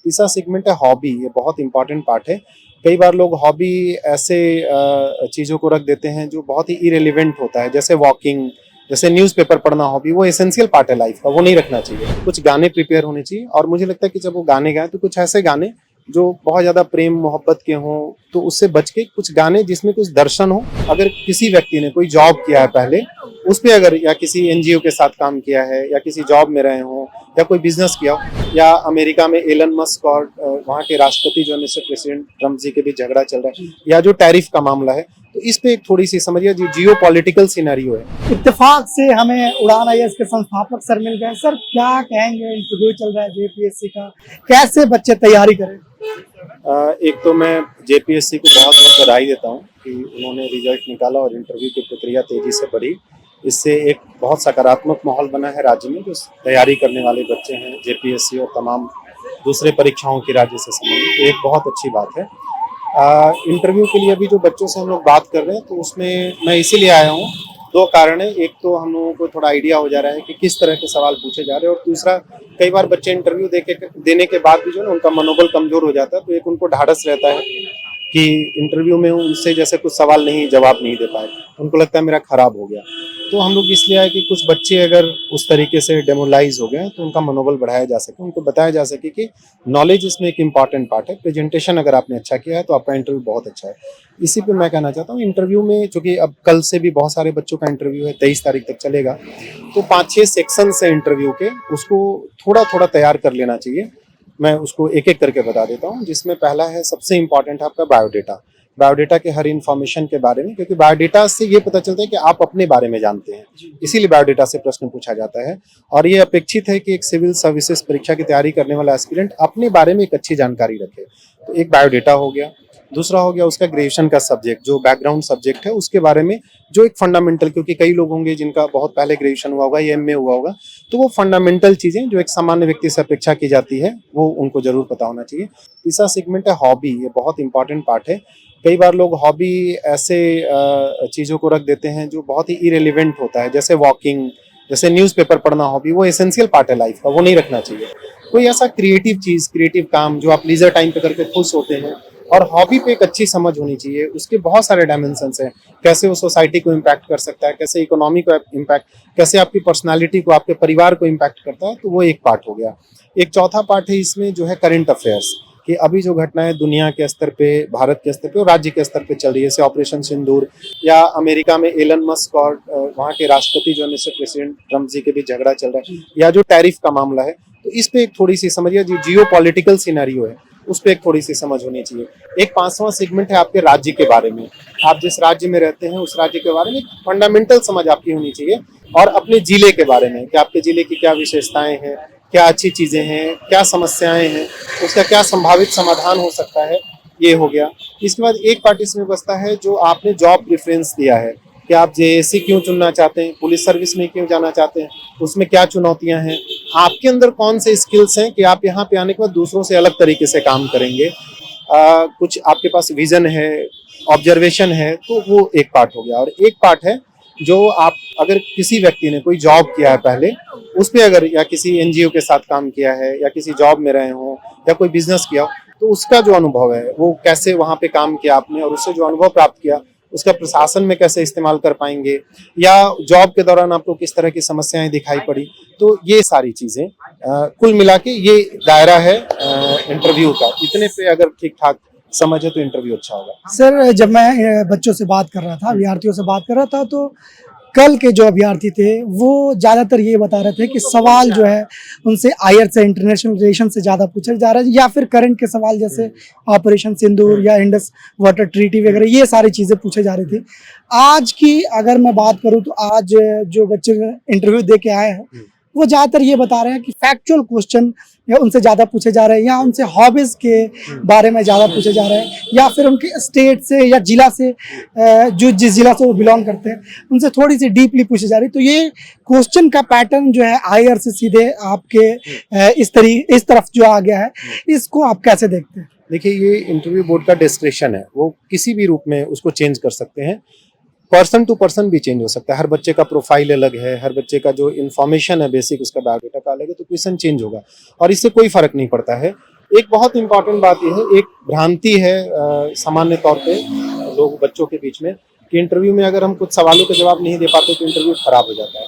तीसरा सेगमेंट है हॉबी। ये बहुत इंपॉर्टेंट पार्ट है। कई बार लोग हॉबी ऐसे चीज़ों को रख देते हैं जो बहुत ही इरेलीवेंट होता है, जैसे वॉकिंग, जैसे न्यूज़पेपर पढ़ना। हॉबी वो एसेंशियल पार्ट है लाइफ का, वो नहीं रखना चाहिए। कुछ गाने प्रिपेयर होने चाहिए, और मुझे लगता है कि जब वो गाने गाएं तो कुछ ऐसे गाने जो बहुत ज़्यादा प्रेम मोहब्बत के हों, तो उससे बच के कुछ गाने जिसमें कुछ दर्शन हो। अगर किसी व्यक्ति ने कोई जॉब किया है पहले, उस पे अगर, या किसी एनजीओ के साथ काम किया है, या किसी जॉब में रहे हों, या कोई बिजनेस किया हो, या अमेरिका में एलन मस्क और वहाँ के राष्ट्रपति जो है प्रेसिडेंट ट्रम्प जी के बीच झगड़ा चल रहा है, या जो टैरिफ का मामला है, तो इस पे एक थोड़ी सी समझिए जो जियो पॉलिटिकल सिनेरियो है। इत्तेफाक से हमें उड़ान आईएएस के संस्थापक सर मिल गए। सर क्या कहेंगे, इंटरव्यू चल रहा है जेपीएससी का, कैसे बच्चे तैयारी करें? एक तो मैं जेपीएससी को बहुत बहुत बधाई देता हूँ कि उन्होंने रिजल्ट निकाला और इंटरव्यू की प्रक्रिया तेजी से बढ़ी। इससे एक बहुत सकारात्मक माहौल बना है राज्य में। जो तैयारी करने वाले बच्चे हैं जेपीएससी और तमाम दूसरे परीक्षाओं की राज्य से संबंधित, एक बहुत अच्छी बात है। इंटरव्यू के लिए अभी जो बच्चों से हम लोग बात कर रहे हैं, तो उसमें मैं इसीलिए आया हूँ, दो कारण है। एक तो हम लोगों को थोड़ा आइडिया हो जा रहा है कि किस तरह के सवाल पूछे जा रहे हैं, और दूसरा, कई बार बच्चे इंटरव्यू देने के बाद भी जो है उनका मनोबल कमजोर हो जाता है, तो एक उनको ढाढ़स रहता है कि इंटरव्यू में उनसे जैसे कुछ सवाल जवाब नहीं दे पाए, उनको लगता है मेरा खराब हो गया। तो हम लोग इसलिए आए कि कुछ बच्चे अगर उस तरीके से डेमोरलाइज हो गए तो उनका मनोबल बढ़ाया जा सके, उनको बताया जा सके कि नॉलेज इसमें एक इम्पॉर्टेंट पार्ट है। प्रेजेंटेशन अगर आपने अच्छा किया है तो आपका इंटरव्यू बहुत अच्छा है। इसी पे मैं कहना चाहता हूँ, इंटरव्यू में, चूंकि अब कल से भी बहुत सारे बच्चों का इंटरव्यू है, 23 तारीख तक चलेगा, तो 5-6 सेक्शन है इंटरव्यू के, उसको थोड़ा थोड़ा तैयार कर लेना चाहिए। मैं उसको एक एक करके बता देता हूँ। जिसमें पहला है, सबसे इम्पॉर्टेंट है आपका बायोडेटा। बायोडेटा के हर इन्फॉर्मेशन के बारे में, क्योंकि बायोडेटा से ये पता चलता है कि आप अपने बारे में जानते हैं, इसीलिए बायोडेटा से प्रश्न पूछा जाता है। और ये अपेक्षित है कि एक सिविल सर्विसेज परीक्षा की तैयारी करने वाला एस्पिरेंट अपने बारे में एक अच्छी जानकारी रखे। तो एक बायोडेटा हो गया। दूसरा हो गया उसका ग्रेजुएशन का सब्जेक्ट, जो बैकग्राउंड सब्जेक्ट है उसके बारे में, जो एक फंडामेंटल, क्योंकि कई लोग होंगे जिनका बहुत पहले ग्रेजुएशन हुआ होगा या एमए हुआ होगा, तो वो फंडामेंटल चीजें जो एक सामान्य व्यक्ति से अपेक्षा की जाती है, वो उनको जरूर पता होना चाहिए। तीसरा सेगमेंट है हॉबी। ये बहुत इंपॉर्टेंट पार्ट है। कई बार लोग हॉबी ऐसे चीजों को रख देते हैं जो बहुत ही इरेलीवेंट होता है, जैसे वॉकिंग, जैसे न्यूज़पेपर पढ़ना। हॉबी वो एसेंशियल पार्ट है लाइफ का, वो नहीं रखना चाहिए। कोई ऐसा क्रिएटिव चीज, क्रिएटिव काम जो आप लीजर टाइम पे करके खुश होते हैं, और हॉबी पे एक अच्छी समझ होनी चाहिए। उसके बहुत सारे डायमेंशंस हैं, कैसे वो सोसाइटी को इम्पैक्ट कर सकता है, कैसे इकोनॉमी को इम्पैक्ट, कैसे आपकी पर्सनालिटी को, आपके परिवार को इम्पैक्ट करता है, तो वो एक पार्ट हो गया। एक चौथा पार्ट है इसमें जो है करंट अफेयर्स, कि अभी जो घटनाएं दुनिया के स्तर पे, भारत के स्तर पे और राज्य के स्तर पे चल रही है, जैसे ऑपरेशन सिंदूर, या अमेरिका में एलन मस्क और वहाँ के राष्ट्रपति जो है प्रेसिडेंट ट्रम्प जी के बीच झगड़ा चल रहा है, या जो टैरिफ का मामला है, तो इस पे एक थोड़ी सी समझिए जो जियो पॉलिटिकल सिनेरियो है, उस पर एक थोड़ी सी समझ होनी चाहिए। एक 5वां सेगमेंट है आपके राज्य के बारे में। आप जिस राज्य में रहते हैं उस राज्य के बारे में फंडामेंटल समझ आपकी होनी चाहिए, और अपने जिले के बारे में कि आपके जिले की क्या विशेषताएं हैं, क्या अच्छी चीजें हैं, क्या समस्याएं हैं, उसका क्या संभावित समाधान हो सकता है, ये हो गया। इसके बाद एक पार्ट इसमें बचता है जो आपने जॉब प्रेफरेंस दिया है, कि आप जेएससी क्यों चुनना चाहते हैं, पुलिस सर्विस में क्यों जाना चाहते हैं, उसमें क्या चुनौतियां हैं, आपके अंदर कौन से स्किल्स हैं कि आप यहाँ पे आने के बाद दूसरों से अलग तरीके से काम करेंगे, कुछ आपके पास विजन है, ऑब्जर्वेशन है, तो वो एक पार्ट हो गया। और एक पार्ट है जो आप, अगर किसी व्यक्ति ने कोई जॉब किया है पहले, उस पे अगर, या किसी एनजीओ के साथ काम किया है, या किसी जॉब में रहे हों, या कोई बिजनेस किया हो, तो उसका जो अनुभव है, वो कैसे वहाँ पे काम किया आपने, और उससे जो अनुभव प्राप्त किया उसका प्रशासन में कैसे इस्तेमाल कर पाएंगे, या जॉब के दौरान आपको किस तरह की समस्याएं दिखाई पड़ी। तो ये सारी चीजें कुल मिला के ये दायरा है इंटरव्यू का। इतने पे अगर ठीक ठाक समझ है तो इंटरव्यू अच्छा होगा। सर जब मैं बच्चों से बात कर रहा था, अभ्यर्थियों से बात कर रहा था, तो कल के जो अभ्यर्थी थे वो ज़्यादातर ये बता रहे थे कि सवाल जो है उनसे आईआईटी से, इंटरनेशनल रिलेशन से ज़्यादा पूछा जा रहा है, या फिर करंट के सवाल जैसे ऑपरेशन सिंदूर या इंडस वाटर ट्रीटी वगैरह, ये सारी चीज़ें पूछे जा रही थी। आज की अगर मैं बात करूँ तो आज जो बच्चे इंटरव्यू दे के आए हैं वो ज़्यादातर ये बता रहे हैं कि फैक्चुअल क्वेश्चन या उनसे ज़्यादा पूछे जा रहे हैं, या उनसे हॉबीज़ के बारे में ज़्यादा पूछे जा रहे हैं, या फिर उनके स्टेट से या जिला से, जो जिस जिला से वो बिलोंग करते हैं उनसे थोड़ी सी डीपली पूछी जा रही है। तो ये क्वेश्चन का पैटर्न जो है आईआर से सीधे आपके इस तरफ जो आ गया है, इसको आप कैसे देखते हैं? देखिए, ये इंटरव्यू बोर्ड का डिस्क्रिप्शन है, वो किसी भी रूप में उसको चेंज कर सकते हैं। पर्सन टू पर्सन भी चेंज हो सकता है। हर बच्चे का प्रोफाइल अलग है, हर बच्चे का जो इन्फॉर्मेशन है बेसिक, उसका बायोडेटा का अलग है, तो क्वेश्चन चेंज होगा और इससे कोई फर्क नहीं पड़ता है। एक बहुत इंपॉर्टेंट बात यह है, एक भ्रांति है सामान्य तौर पे लोग बच्चों के बीच में कि इंटरव्यू में अगर हम कुछ सवालों के जवाब नहीं दे पाते तो इंटरव्यू खराब हो जाता है।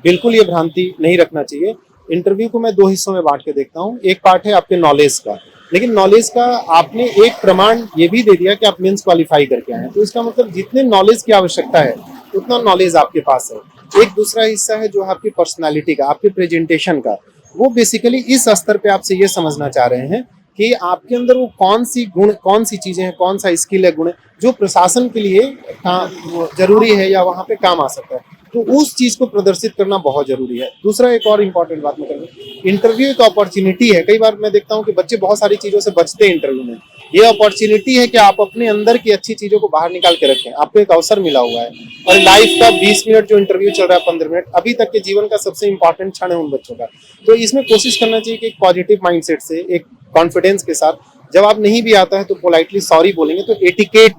बिल्कुल ये भ्रांति नहीं रखना चाहिए। इंटरव्यू को मैं 2 हिस्सों में बांट के देखता हूँ। एक पार्ट है आपके नॉलेज का, लेकिन नॉलेज का आपने एक प्रमाण ये भी दे दिया कि आप मेंस क्वालिफाई करके आए हैं, तो इसका मतलब जितने नॉलेज की आवश्यकता है उतना नॉलेज आपके पास है। एक दूसरा हिस्सा है जो आपकी पर्सनालिटी का, आपके प्रेजेंटेशन का। वो बेसिकली इस स्तर पे आपसे ये समझना चाह रहे हैं कि आपके अंदर वो कौन सी गुण, कौन सी चीजें हैं, कौन सा स्किल है, गुण है जो प्रशासन के लिए जरूरी है या वहां पे काम आ सकता है। तो उस चीज को प्रदर्शित करना बहुत जरूरी है। दूसरा एक और इम्पोर्टेंट बात मैं करूँ, इंटरव्यू एक अपॉर्चुनिटी है। कई बार मैं देखता हूँ कि बच्चे बहुत सारी चीजों से बचते हैं इंटरव्यू में। ये अपॉर्चुनिटी है कि आप अपने अंदर की अच्छी चीजों को बाहर निकाल के रखें। आपको एक अवसर मिला हुआ है और लाइफ का 20 मिनट जो इंटरव्यू चल रहा है, 15 मिनट अभी तक के जीवन का सबसे इंपॉर्टेंट क्षण है उन बच्चों का। तो इसमें कोशिश करना चाहिए कि एक पॉजिटिव माइंडसेट से, एक कॉन्फिडेंस के साथ, जब आप नहीं भी आता है तो पोलाइटली सॉरी बोलेंगे, तो एटिकेट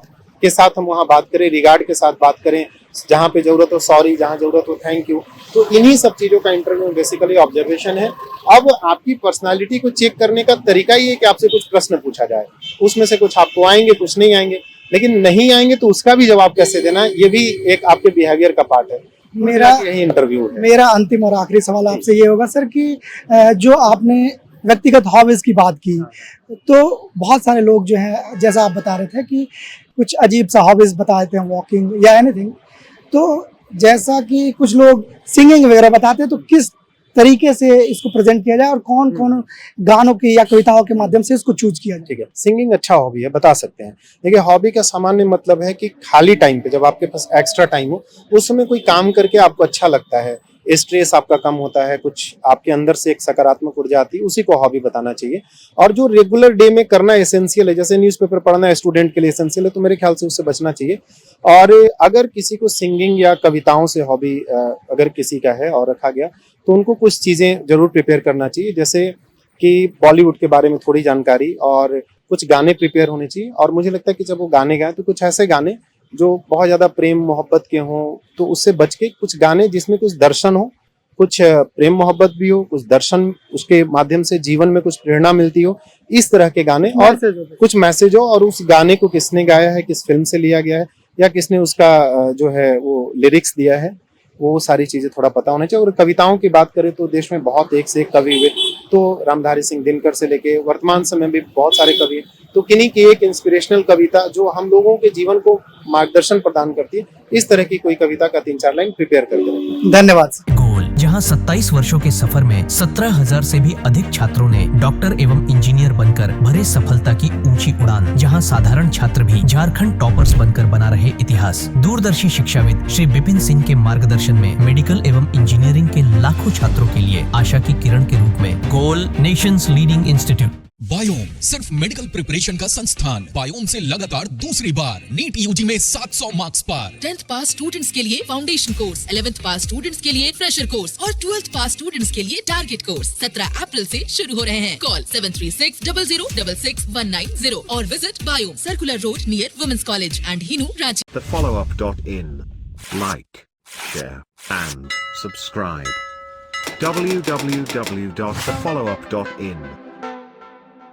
के साथ हम वहाँ बात करें, रिगार्ड के साथ बात करें, जहाँ पे जरूरत हो सॉरी, जहाँ जरूरत हो थैंक यू। तो इन्हीं सब चीजों का इंटरव्यू बेसिकली ऑब्जर्वेशन है। अब आपकी पर्सनालिटी को चेक करने का तरीका ये है कि आपसे कुछ प्रश्न पूछा जाए, उसमें से कुछ आपको आएंगे, कुछ नहीं आएंगे, लेकिन नहीं आएंगे तो उसका भी जवाब कैसे देना, ये भी एक आपके बिहेवियर का पार्ट है। मेरा यही इंटरव्यू है। मेरा अंतिम और आखिरी सवाल आपसे ये होगा सर कि जो आपने व्यक्तिगत हॉबीज की बात की, तो बहुत सारे लोग जो है, जैसा आप बता रहे थे कि कुछ अजीब सा हॉबीज बताते हैं, वॉकिंग या एनीथिंग, तो जैसा कि कुछ लोग सिंगिंग वगैरह बताते हैं, तो किस तरीके से इसको प्रेजेंट किया जाए और कौन कौन गानों की या कविताओं के माध्यम से इसको चूज किया जाए? ठीक है, सिंगिंग अच्छा हॉबी है, बता सकते हैं। देखिए, हॉबी का सामान्य मतलब है कि खाली टाइम पे, जब आपके पास एक्स्ट्रा टाइम हो, उस समय कोई काम करके आपको अच्छा लगता है, स्ट्रेस आपका कम होता है, कुछ आपके अंदर से एक सकारात्मक ऊर्जा आती है, उसी को हॉबी बताना चाहिए। और जो रेगुलर डे में करना एसेंशियल है, जैसे न्यूज़पेपर पढ़ना स्टूडेंट के लिए एसेंशियल है, तो मेरे ख्याल से उससे बचना चाहिए। और अगर किसी को सिंगिंग या कविताओं से हॉबी अगर किसी का है और रखा गया, तो उनको कुछ चीज़ें जरूर प्रिपेयर करना चाहिए, जैसे कि बॉलीवुड के बारे में थोड़ी जानकारी और कुछ गाने प्रिपेयर होने चाहिए। और मुझे लगता है कि जब वो गाने गाएं तो कुछ ऐसे गाने जो बहुत ज़्यादा प्रेम मोहब्बत के हों, तो उससे बच के कुछ गाने जिसमें कुछ दर्शन हो, कुछ प्रेम मोहब्बत भी हो, कुछ दर्शन, उसके माध्यम से जीवन में कुछ प्रेरणा मिलती हो, इस तरह के गाने, और कुछ मैसेज हो, और उस गाने को किसने गाया है, किस फिल्म से लिया गया है, या किसने उसका जो है वो लिरिक्स दिया है, वो सारी चीजें थोड़ा पता होना चाहिए। और कविताओं की बात करें तो देश में बहुत एक से एक कवि हुए, तो रामधारी सिंह दिनकर से लेके वर्तमान समय में बहुत सारे कवि हैं, तो किन्हीं की एक इंस्पिरेशनल कविता जो हम लोगों के जीवन को मार्गदर्शन प्रदान करती है, इस तरह की कोई कविता का 3-4 लाइन प्रिपेयर करके रखें। धन्यवाद। गोल, जहां 27 वर्षों के सफर में 17,000 से भी अधिक छात्रों ने डॉक्टर एवं इंजीनियर बनकर भरे सफलता की ऊंची उड़ान, जहां साधारण छात्र भी झारखंड टॉपर्स बनकर बना रहे इतिहास। दूरदर्शी शिक्षाविद श्री विपिन सिंह के मार्गदर्शन में मेडिकल एवं इंजीनियरिंग के लाखों छात्रों के लिए आशा की किरण के रूप में गोल, नेशंस लीडिंग इंस्टीट्यूट। बायोम सिर्फ मेडिकल प्रिपरेशन का संस्थान। बायोम से लगातार दूसरी बार नीट यूजी में 700 मार्क्स पार। 10th पास स्टूडेंट्स के लिए फाउंडेशन कोर्स, 11th पास स्टूडेंट्स के लिए फ्रेशर कोर्स और 12th पास स्टूडेंट्स के लिए टारगेट कोर्स 17 अप्रैल से शुरू हो रहे हैं। कॉल 7360066190 और visit Biome, circular road near women's college and Hinoo, Ranchi. thefollowup.in. Like, share and subscribe. www.thefollowup.in